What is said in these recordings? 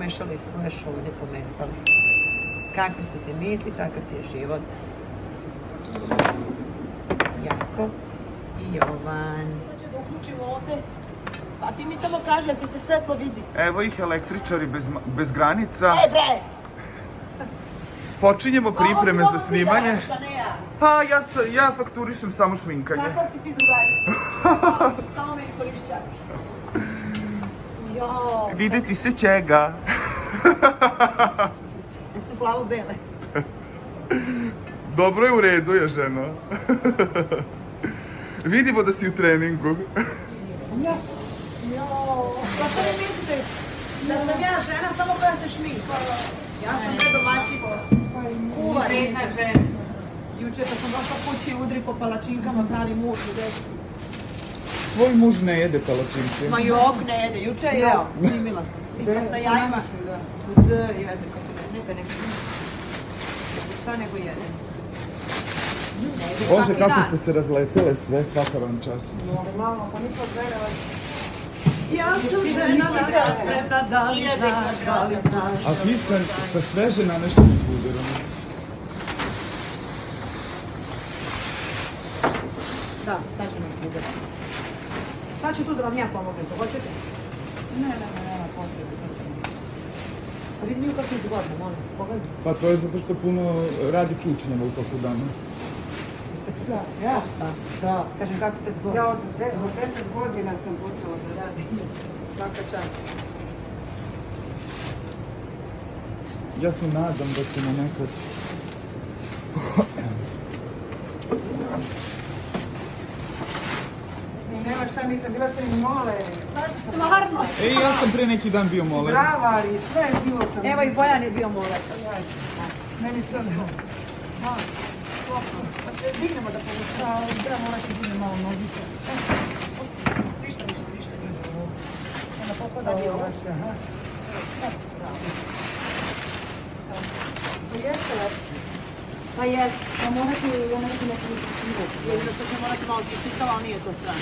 pomešali svoje šolje, pomesali. Kakve su ti misli, takav ti je život. Jako i Jovan. Znači da uključimo ovde, pa ti mi samo kaži da ti se svetlo vidi. Evo ih električari bez granica. Bre! Počinjemo pripreme za snimanje. Šta ne ja? Pa ja fakturišem samo šminkanje. Kakva si ti drugarica? Samo me iskorišćavaš. Jao. Videti se čega. Jesu plavo-bele. Dobro je, u redu je, ženo. Vidimo da si u treningu. Sam ja? Jao. Pa što mi mislite? Da sam ja žena samo koja se šminka. Ja sam bre domaćica. Kuva redna žena. Juče kad sam došla kući udri po palačinkama pravi muž u desu. Tvoj muž ne jede palačinke. Ma jok ne jede, juče je jeo. Snimila sam, snimila sa jajima. Da, jede kako ne. Šta nego jede? Bože, kako ste se razletele sve, svaka vam čast. Normalno, pa nisam gledala. Ja sam žena, ja sam spremna, da li znaš. A ti sa sveže nameštenim puderom. Da, sad ću nam puder. Sad ću tu da vam ja pomognem, to hoćete? Ne, potrebe. Pa vidi mi kako je zgodno, molim te, pogledaj. Pa to je zato što puno radi čučnjava u toku dana. Šta? Ja? Da, kažem kako ste zgodni. Ja od 10 godina sam počela da radim. Svaka čast. Ja se nadam da ćemo nekad... Nema šta, nisam bila sam i mole. Stvarno? Ja sam pre neki dan bio moler. Bravari, sve život sam. Evo i Bojan je bio moler. Meni sve da. Pa će dignemo da pomoći. Da, morat ću digne malo nogice. Ništa. Onda popada ovo vaše, aha. To jeste lepše. Pa jes. Pa morate neko sivo. Jedino što će morati malo čistiti, ali nije to strano.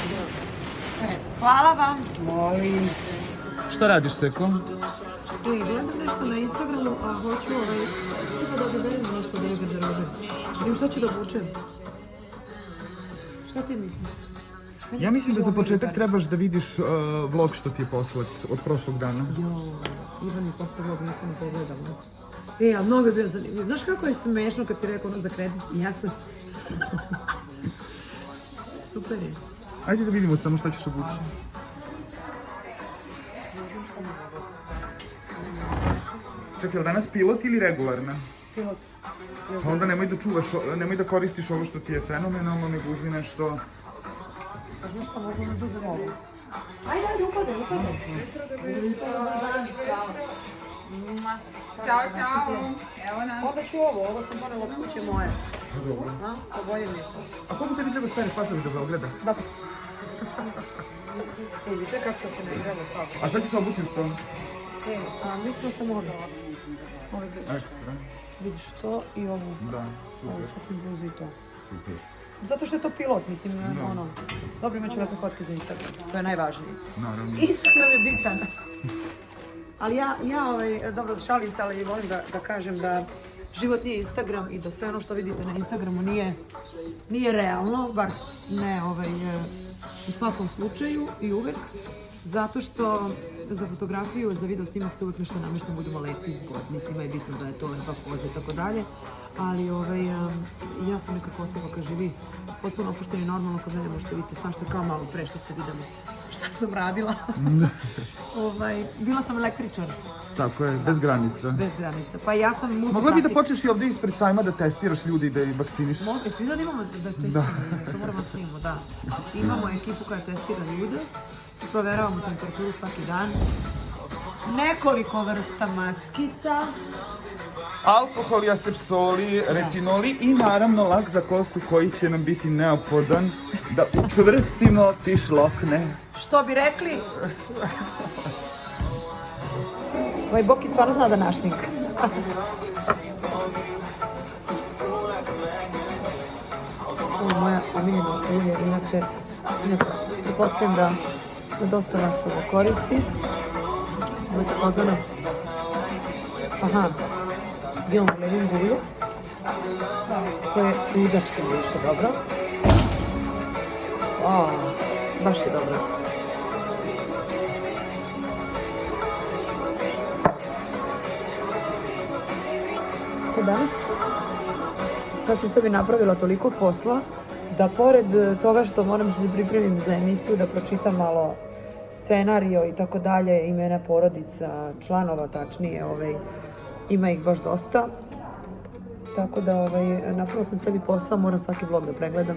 Hvala vam. Molim. Šta radiš, Seko? Gledam nešto na Instagramu, a hoću tipa da odaberem nešto da je garderobe. Vidim šta ću da obučem. Šta ti misliš? Ja mislim da za početak trebaš da vidiš vlog što ti je poslat od prošlog dana. Ivan je posle vlog, nisam ni pogledala. A mnogo je bio zanimljiv. Znaš kako je smešno kad si rekao za kredit? Ja sam... Super je. Ajde da vidimo samo šta ćeš obući. Čekaj, je li danas pilot ili regularna? Pilot. Pa onda nemoj da koristiš ovo što ti je fenomenalno, nego uzmi nešto... A znaš šta, mogu da uzem ovo? Ajde, upadaj. Ćao. Evo nas. Onda ću ovo sam ponela od kuće moje. Dobro. Ovo je mi. A koliko tebi treba spere pasovi do Beograda? Da. Juče kako sam se naigrala sad. A šta će se obuti uz to? Mislim da sam odala. Ekstra. Vidiš to i ovu. Da, Ovu super. suknu bluzu i to. Super. Zato što je to pilot, mislim, ono. Dobro, imat ću lepe fotke za Instagram. To je najvažnije. Naravno. Instagram je bitan. Ali dobro, šalim se, ali volim da kažem da život nije Instagram i da sve ono što vidite na Instagramu nije realno, bar ne u svakom slučaju i uvek. Zato što za fotografiju, za video snimak se uvek nešto nameštam, budemo lepi, zgodni, svima je bitno da je to lepa poza i tako dalje. Ali ja sam nekako osoba koja živi potpuno opušteno i normalno, kod mene možete vidjeti svašta kao malo pre što ste videli šta sam radila. Bila sam električar. Tako je, bez granica. Bez granica. Pa ja sam multipraktik. Mogla bi da počneš i ovdje ispred sajma da testiraš ljudi i da ih vakcinišeš? Svi da imamo da testiramo, to moramo snimamo, da. Imamo ekipu koja testira ljude, proveravamo temperaturu svaki dan. Nekoliko vrsta maskica. Alkohol, asepsoli, retinoli i naravno lak za kosu koji će nam biti neophodan da učvrstimo ti šlokne. Što bi rekli? Ovaj Boki stvarno zna da našmika. Ovo je moja omiljena ulje, inače pretpostavljam da dosta vas ovo koristi. Ovo je takozvano Aha, imamo ledin gulju, koje je ludačka više dobro. O, baš je dobro. Danas sad sam sebi napravila toliko posla da pored toga što moram da se pripremim za emisiju, da pročitam malo scenario i tako dalje, imena porodica, članova tačnije, ima ih baš dosta. Tako da napravila sam sebi posao, moram svaki vlog da pregledam,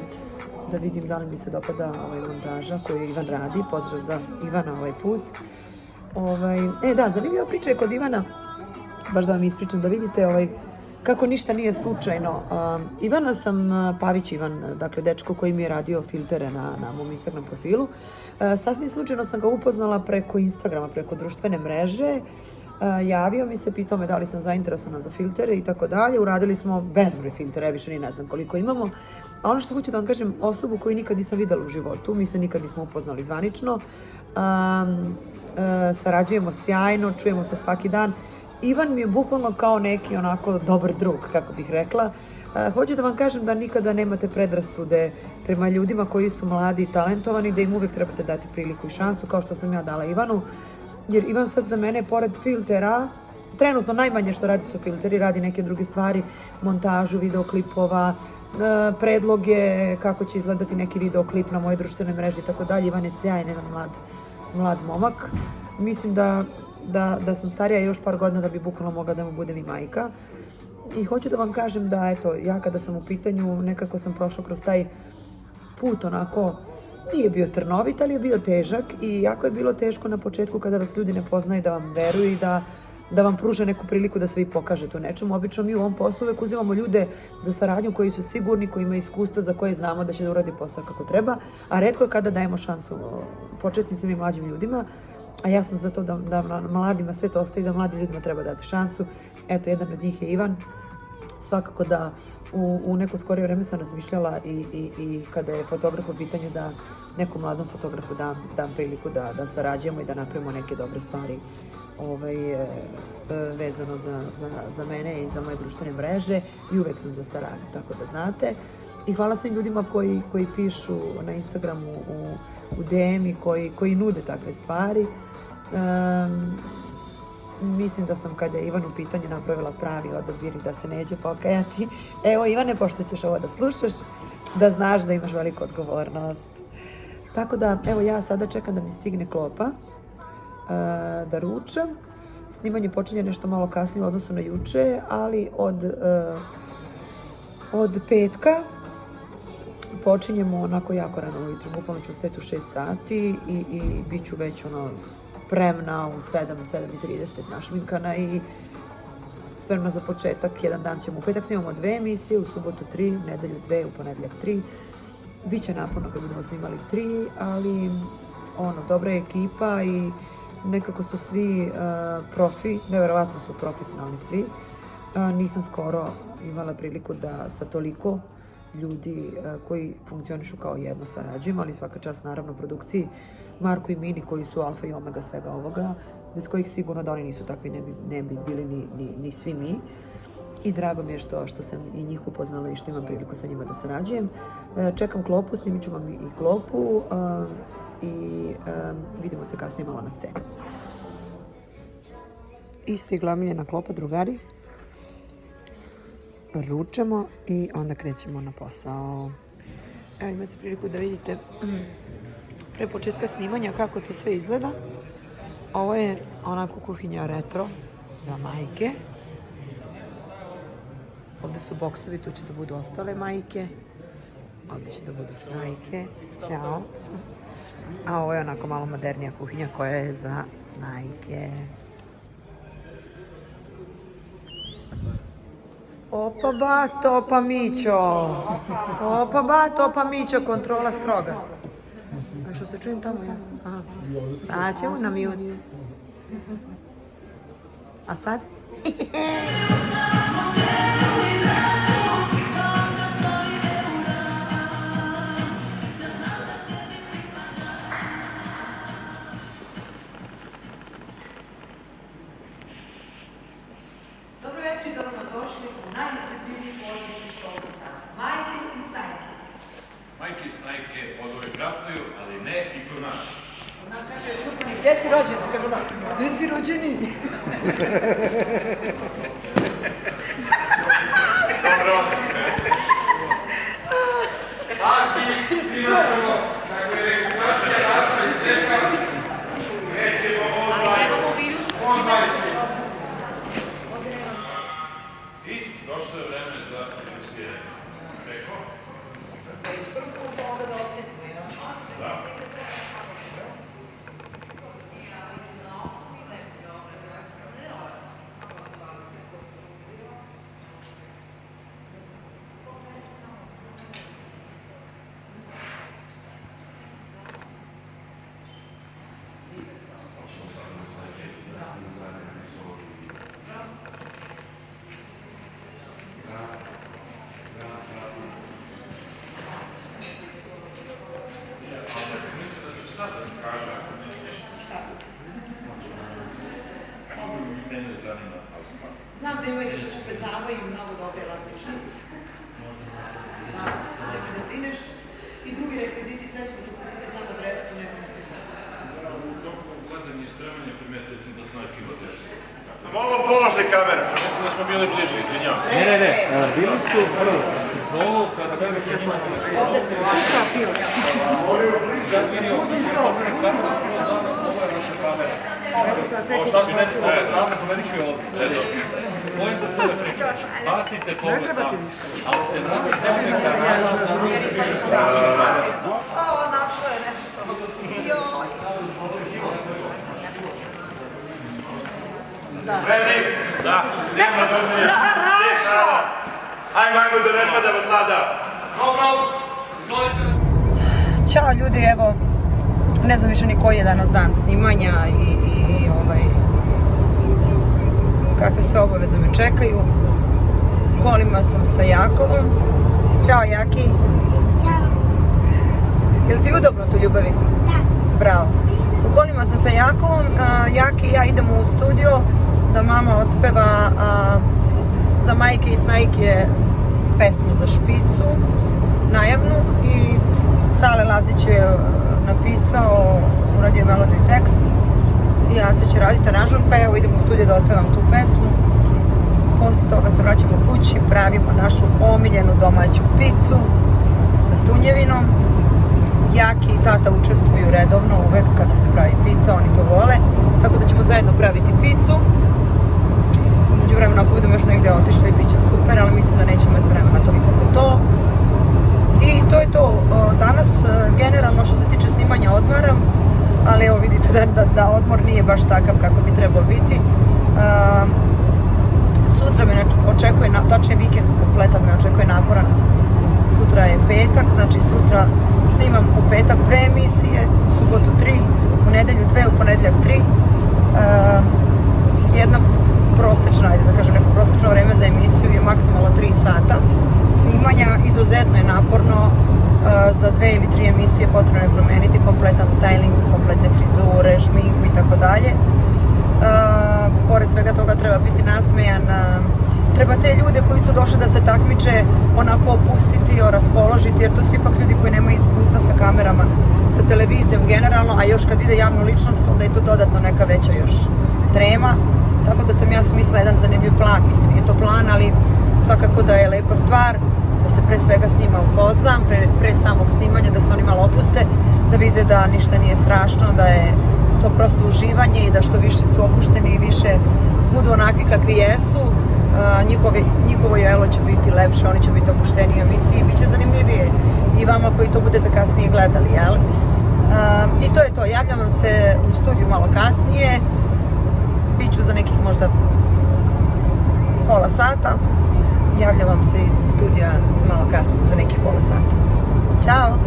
da vidim da li mi se dopada montaža koju Ivan radi. Pozdrav za Ivana ovaj put. Da, zanimljiva priča je kod Ivana, baš da vam ispričam, da vidite kako ništa nije slučajno. Ivana sam, Pavić Ivan, dakle dečko koji mi je radio filtere na mom Instagram profilu. Sasvim slučajno sam ga upoznala preko Instagrama, preko društvene mreže. Javio mi se, pitao me da li sam zainteresovana za filtere i tako dalje. Uradili smo bezbroj filtera, više ni ne znam koliko imamo. A ono što hoću da vam kažem, osobu koju nikad nisam videla u životu, mi se nikad nismo upoznali zvanično. Sarađujemo sjajno, čujemo se svaki dan. Ivan mi je bukvalno kao neki onako dobar drug, kako bih rekla. Hoću da vam kažem da nikada nemate predrasude prema ljudima koji su mladi i talentovani, da im uvek trebate dati priliku i šansu, kao što sam ja dala Ivanu. Jer Ivan sad za mene, pored filtera, trenutno najmanje što radi su filteri, radi neke druge stvari, montažu videoklipova, predloge, kako će izgledati neki videoklip na moje društvene mreže i tako dalje. Ivan je sjajan, jedan mlad momak. Mislim da sam starija još par godina da bi bukvalno mogla da mu budem i majka. I hoću da vam kažem da, eto, ja kada sam u pitanju, nekako sam prošla kroz taj put onako, nije bio trnovit, ali je bio težak i jako je bilo teško na početku kada vas ljudi ne poznaju, da vam veruju i da vam pruže neku priliku da se vi pokažete u nečemu. Obično mi u ovom poslu uvek uzimamo ljude za saradnju koji su sigurni, koji imaju iskustva, za koje znamo da će da uradi posao kako treba, a retko je kada dajemo šansu početnicima i mlađim ljudima. A ja sam za to da mladima sve to ostaje, da mladim ljudima treba dati šansu. Eto, jedan od njih je Ivan. Svakako da u neko skorije vreme sam razmišljala i kada je fotograf u pitanju da nekom mladom fotografu dam priliku da sarađujemo i da napravimo neke dobre stvari vezano za mene i za moje društvene mreže i uvek sam za saradnju, tako da znate. I hvala svim ljudima koji pišu na Instagramu u DM-i, koji nude takve stvari. Mislim da sam kada je Ivan u pitanju napravila pravi odabir i da se neće pokajati. Evo Ivane, pošto ćeš ovo da slušaš, da znaš da imaš veliku odgovornost. Tako da, evo ja sada čekam da mi stigne klopa, da ručam. Snimanje počinje nešto malo kasnije u odnosu na juče, ali od petka počinjemo onako jako rano ujutro. Bukvalno ću stajati u 6 sati i bit ću već spremna u 7:30 našminkana i spremna za početak. Jedan dan ćemo, u petak snimamo 2 emisije, u subotu 3, nedelju 2, u ponedeljak 3. Biće naporno kad budemo snimali 3, ali dobra je ekipa i nekako su svi profi, neverovatno su profesionalni svi. Nisam skoro imala priliku da sa toliko ljudi koji funkcionišu kao jedno sarađujem, ali svaka čast naravno produkciji Marko i Mini koji su alfa i omega svega ovoga, bez kojih sigurno da oni nisu takvi, ne bi bili ni svi mi. I drago mi je što sam i njih upoznala i što imam priliku sa njima da sarađujem. Čekam klopu, snimit ću vam i klopu i vidimo se kasnije malo na sceni. I stigla miljena klopa, drugari. Ručamo i onda krećemo na posao. Evo imate priliku da vidite pre početka snimanja kako to sve izgleda. Ovo je onako kuhinja retro za majke. Ovdje su boksovi, tu će da budu ostale majke. Ovdje će da budu snajke. Ćao. A ovo je onako malo modernija kuhinja koja je za snajke. Opa ba, opa Mićo. Opa ba, opa Mićo, kontrola stroga. A što se čujem tamo ja? Aha. Sad ćemo na mute. A sad? i snajke od ove vratuju, ali ne i kod nas. Gde si rođen? Kažu da. Gde si rođeni? Dobro. Svi našamo. Dakle, registracija naša i seka. Nećemo odmah. I došlo je vreme za registriranje. Seko. Da. Znam da imaju da se špezavaju mnogo dobre elastične. Da, da trineš. I drugi rekviziti, sve ćemo ti putiti, znam adresu, nekom se nešto. U toku gledanja i spremanja primetio sam da znaki ima teško. Mogu položaj kamera. Mislim da smo bili bliže, izvinjavam se. Ne, bili su zovu kada gledaš o njima Ovde se skuša pio. sad vidio kamera skroz ono, ovo je naša kamera. Ovo sad bi ne, sad ne pomeniš je ovdje. Mojim da cele priče, bacite pogled tamo, ali se vratite u kanala da mi se više Ovo našlo je nešto. Joj. Vredi? Da. Nema dođenja. Rašo! Ajmo da ne padamo sada. Ćao ljudi, evo, ne znam više ni koji je danas dan snimanja i kakve sve obaveze me čekaju. Kolima sam sa Jakovom. Ćao Jaki. Ćao. Je li ti udobno tu, Ljubavi? Da. Bravo. U kolima sam sa Jakovom, Jaki i ja idemo u studio da mama otpeva za majke i snajke pesmu za špicu, najavnu, i Sale Lazić je napisao, uradio je melodiju i tekst i Aca će raditi aranžman, pa evo idemo u studio da otpevam tu pesmu. Posle toga se vraćamo kući, pravimo našu omiljenu domaću picu sa tunjevinom. Jaki i tata učestvuju redovno uvek kada se pravi pica, oni to vole, tako da ćemo zajedno praviti picu. Umeđu vremena ako budemo još negdje otišli, bit će super, ali mislim da nećemo imati vremena toliko za to. I to je to. Danas generalno što se tiče snimanja odmaram, ali evo vidite da odmor nije baš takav kako bi trebao biti. Sutra me očekuje, tačnije vikend kompletan me očekuje naporan. Sutra je petak, znači sutra snimam u petak 2 emisije, u subotu 3, u nedelju 2, u ponedeljak 3. Jedna prosečna, ajde da kažem, neko prosečno vreme za emisiju je maksimalno 3 sata snimanja. Izuzetno je naporno, za 2 ili 3 emisije potrebno je promeniti kompletan styling, kompletne frizure, šminku i tako dalje. Pored svega toga treba biti nasmejan, treba te ljude koji su došli da se takmiče onako opustiti, raspoložiti, jer to su ipak ljudi koji nemaju iskustva sa kamerama, sa televizijom generalno, a još kad vide javnu ličnost, onda je to dodatno neka veća još trema. Tako da sam ja smislila jedan zanimljiv plan, mislim nije to plan, ali svakako da je lepa stvar, da se pre svega s njima upoznam, pre samog snimanja, da se oni malo opuste, da vide da ništa nije strašno, da je to prosto uživanje i da što više su opušteni i više budu onakvi kakvi jesu, njihovo jelo će biti lepše, oni će biti opušteni u emisiji i bit će zanimljivije i vama koji to budete kasnije gledali, jel? I to je to, javljam vam se u studiju malo kasnije, bit ću za nekih možda pola sata, javljam vam se iz studija malo kasnije za nekih pola sata. Ćao!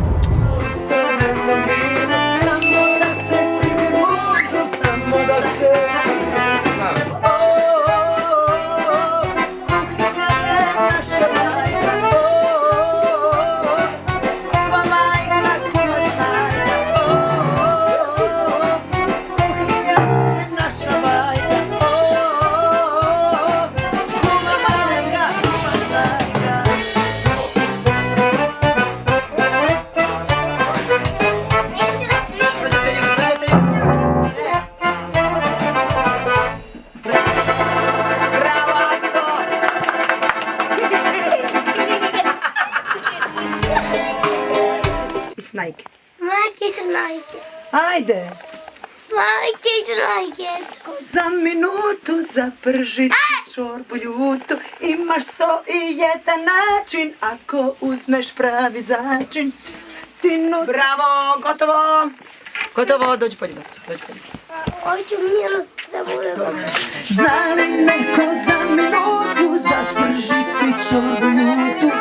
Nike? Nike. Ajde. Nike. Za minutu zapržiti čorbu ljutu, imaš 101 način, ako uzmeš pravi začin. Bravo, gotovo. Gotovo, dođi poljubac. Hoću milost da bude dobro. Zna li neko za minutu zapržiti čorbu ljutu,